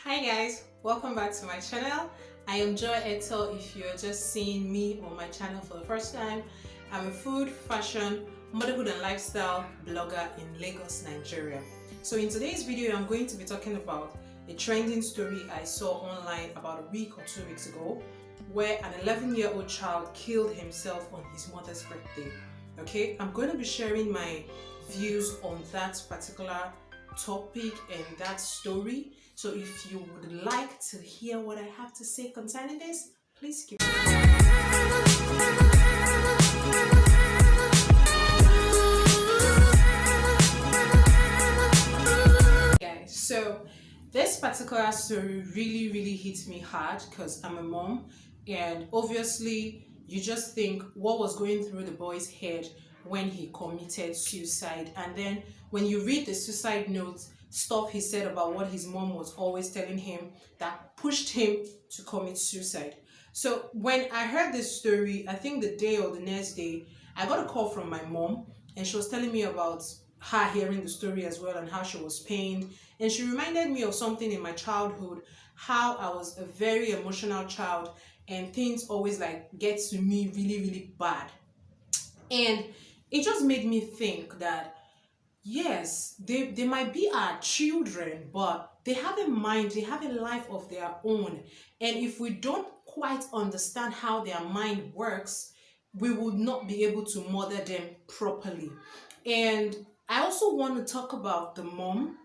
Hi guys, welcome back to my channel. I am Joy Etel. If you're just seeing me on my channel for the first time, I'm a food, fashion, motherhood and lifestyle blogger in Lagos, Nigeria. So in today's video, I'm going to be talking about a trending story I saw online about a week or 2 weeks ago, where an 11-year-old child killed himself on his mother's birthday. Okay, I'm going to be sharing my views on that particular topic and that story. So if you would like to hear what I have to say concerning this, please keep guys. So this particular story really hit me hard because I'm a mom, and obviously you just think what was going through the boy's head when he committed suicide. And then when you read the suicide note, stuff he said about what his mom was always telling him that pushed him to commit suicide. So when I heard this story, I think the day or the next day, I got a call from my mom, and she was telling me about her hearing the story as well and how she was pained. And she reminded me of something in my childhood, how I was a very emotional child and things always get to me really bad. And it just made me think that yes, they might be our children, but they have a mind, they have a life of their own. And if we don't quite understand how their mind works, we would not be able to mother them properly. And I also want to talk about the mom,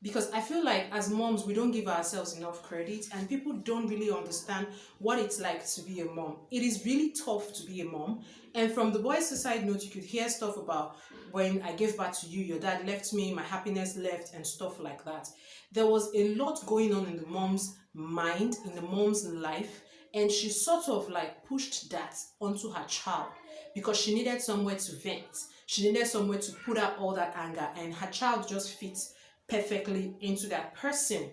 because I feel like as moms, we don't give ourselves enough credit, and people don't really understand what it's like to be a mom. It is really tough to be a mom. And from the boy's suicide note, you could hear stuff about when I gave birth to you, your dad left me, my happiness left, and stuff like that. There was a lot going on in the mom's mind, in the mom's life, and she sort of pushed that onto her child because she needed somewhere to vent. She needed somewhere to put out all that anger, and her child just fits perfectly into that person,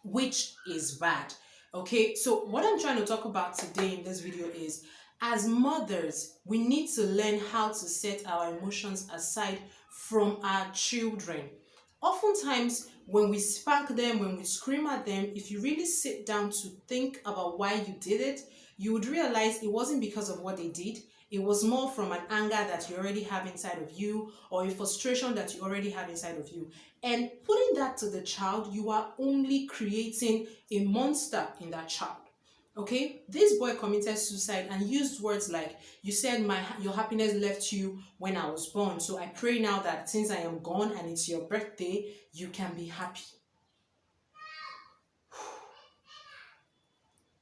which is bad. Okay, so what I'm trying to talk about today in this video is, as mothers, we need to learn how to set our emotions aside from our children. Oftentimes, when we spank them, when we scream at them, if you really sit down to think about why you did it, you would realize it wasn't because of what they did. It was more from an anger that you already have inside of you, or a frustration that you already have inside of you. And putting that to the child, you are only creating a monster in that child. Okay, this boy committed suicide and used words like, you said your happiness left you when I was born, so I pray now that since I am gone and it's your birthday, you can be happy.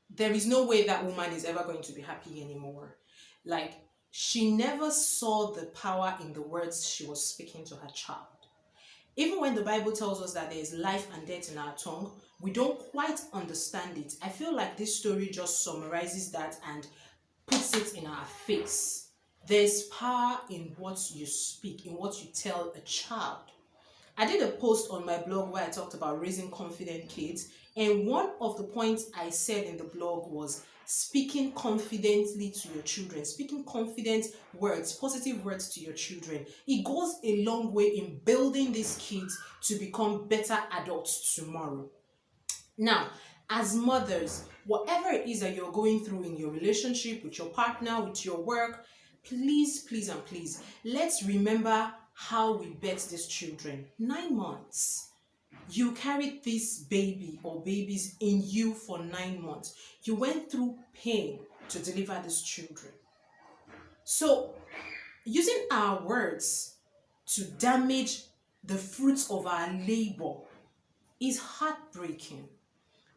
There is no way that woman is ever going to be happy anymore. She never saw the power in the words she was speaking to her child. Even when the Bible tells us that there is life and death in our tongue, we don't quite understand it. I feel like this story just summarizes that and puts it in our face. There's power in what you speak, in what you tell a child. I did a post on my blog where I talked about raising confident kids, and one of the points I said in the blog was speaking confidently to your children, speaking confident words, positive words to your children. It goes a long way in building these kids to become better adults tomorrow. Now, as mothers, whatever it is that you're going through in your relationship, with your partner, with your work, please, let's remember how we birthed these children. 9 months. You carried this baby or babies in you for 9 months. You went through pain to deliver these children. So, using our words to damage the fruits of our labor is heartbreaking.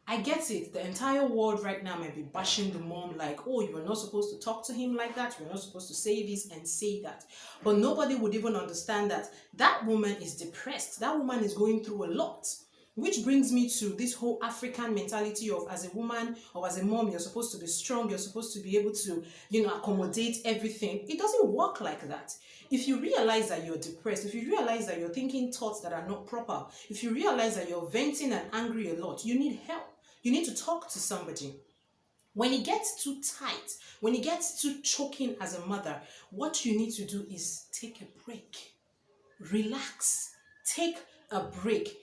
I get it. The entire world right now might be bashing the mom like, oh, you were not supposed to talk to him like that. You were not supposed to say this and say that. But nobody would even understand that that woman is depressed. That woman is going through a lot. Which brings me to this whole African mentality of, as a woman or as a mom, you're supposed to be strong. You're supposed to be able to, accommodate everything. It doesn't work like that. If you realize that you're depressed, if you realize that you're thinking thoughts that are not proper, if you realize that you're venting and angry a lot, you need help. You need to talk to somebody. When it gets too tight, when it gets too choking as a mother, what you need to do is take a break. Relax. Take a break.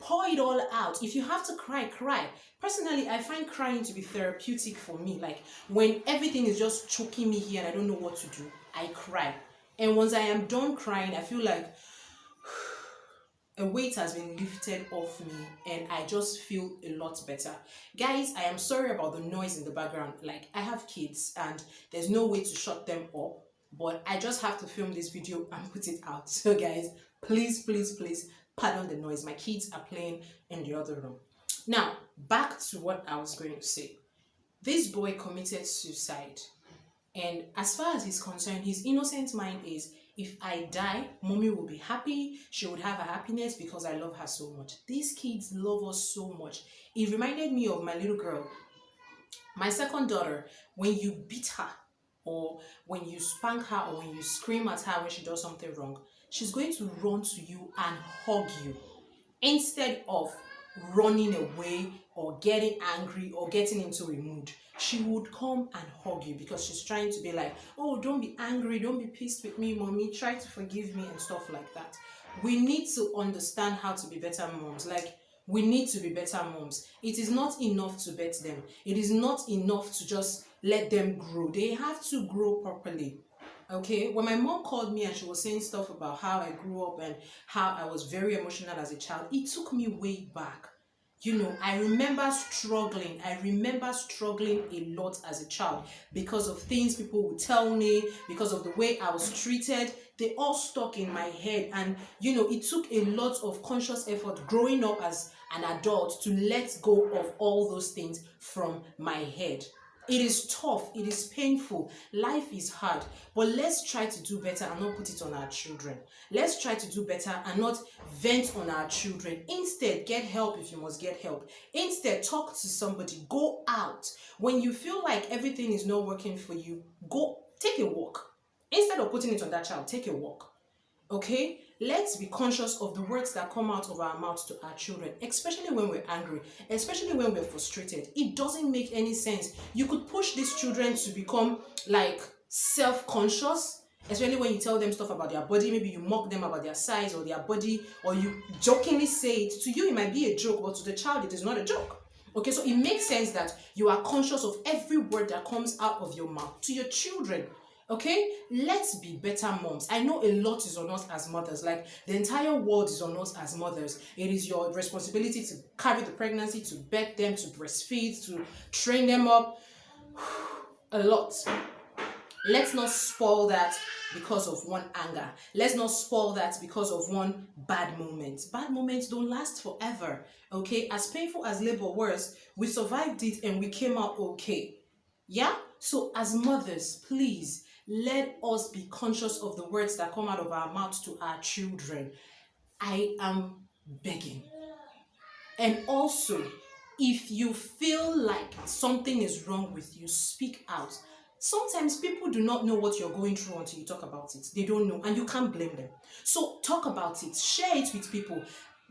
pour it all out. If you have to cry, cry. Personally, I find crying to be therapeutic for me. Like when everything is just choking me here and I don't know what to do, I cry. And once I am done crying, I feel like a weight has been lifted off me and I just feel a lot better. Guys, I am sorry about the noise in the background. Like, I have kids and there's no way to shut them up, but I just have to film this video and put it out. So guys, please, please, please pardon the noise. My kids are playing in the other room. Now, back to what I was going to say. This boy committed suicide. And as far as he's concerned, his innocent mind is, if I die, mommy will be happy. She would have a happiness because I love her so much. These kids love us so much. It reminded me of my little girl, my second daughter. When you beat her or when you spank her or when you scream at her when she does something wrong, she's going to run to you and hug you instead of running away or getting angry or getting into a mood. She would come and hug you because she's trying to be like, oh, don't be angry, don't be pissed with me, mommy, try to forgive me and stuff like that. We need to understand how to be better moms. Like, we need to be better moms. It is not enough to bet them. It is not enough to just let them grow. They have to grow properly. Okay, when my mom called me and she was saying stuff about how I grew up and how I was very emotional as a child, it took me way back. You know, I remember struggling a lot as a child because of things people would tell me, because of the way I was treated. They all stuck in my head. And, you know, it took a lot of conscious effort growing up as an adult to let go of all those things from my head. It is tough, it is painful, life is hard, but let's try to do better and not put it on our children. Let's try to do better and not vent on our children. Instead, get help if you must get help. Instead, talk to somebody, go out. When you feel like everything is not working for you, go take a walk. Instead of putting it on that child, take a walk. Okay? Let's be conscious of the words that come out of our mouths to our children, especially when we're angry, especially when we're frustrated. It doesn't make any sense. You could push these children to become like self-conscious, especially when you tell them stuff about their body. Maybe you mock them about their size or their body, or you jokingly say it. To you, it might be a joke, but to the child, it is not a joke. Okay, so it makes sense that you are conscious of every word that comes out of your mouth to your children. Okay, let's be better moms. I know a lot is on us as mothers. Like, the entire world is on us as mothers. It is your responsibility to carry the pregnancy, to birth them, to breastfeed, to train them up. A lot. Let's not spoil that because of one anger. Let's not spoil that because of one bad moment. Bad moments don't last forever. Okay, as painful as labor was, we survived it and we came out okay. Yeah? So as mothers, please, let us be conscious of the words that come out of our mouths to our children. I am begging. And also, if you feel like something is wrong with you, speak out. Sometimes people do not know what you're going through until you talk about it. They don't know, and you can't blame them. So talk about it. Share it with people.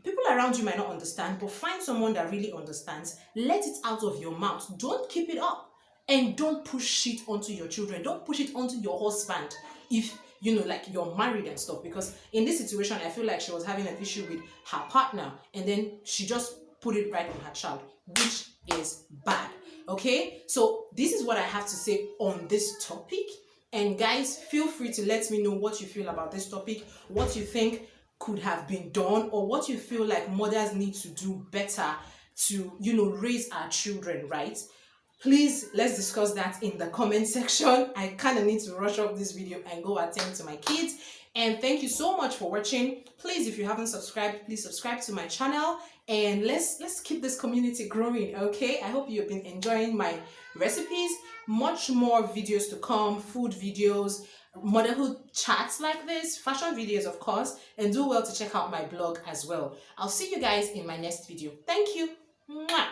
People around you might not understand, but find someone that really understands. Let it out of your mouth. Don't keep it up. And don't push it onto your children. Don't push it onto your husband if, you know, like you're married and stuff. Because in this situation, I feel like she was having an issue with her partner. And then she just put it right on her child, which is bad. Okay? So this is what I have to say on this topic. And guys, feel free to let me know what you feel about this topic. What you think could have been done. Or what you feel like mothers need to do better to, you know, raise our children, right? Please, let's discuss that in the comment section. I kind of need to rush off this video and go attend to my kids. And thank you so much for watching. Please, if you haven't subscribed, please subscribe to my channel. And let's keep this community growing, okay? I hope you've been enjoying my recipes. Much more videos to come, food videos, motherhood chats like this, fashion videos, of course. And do well to check out my blog as well. I'll see you guys in my next video. Thank you. Mwah!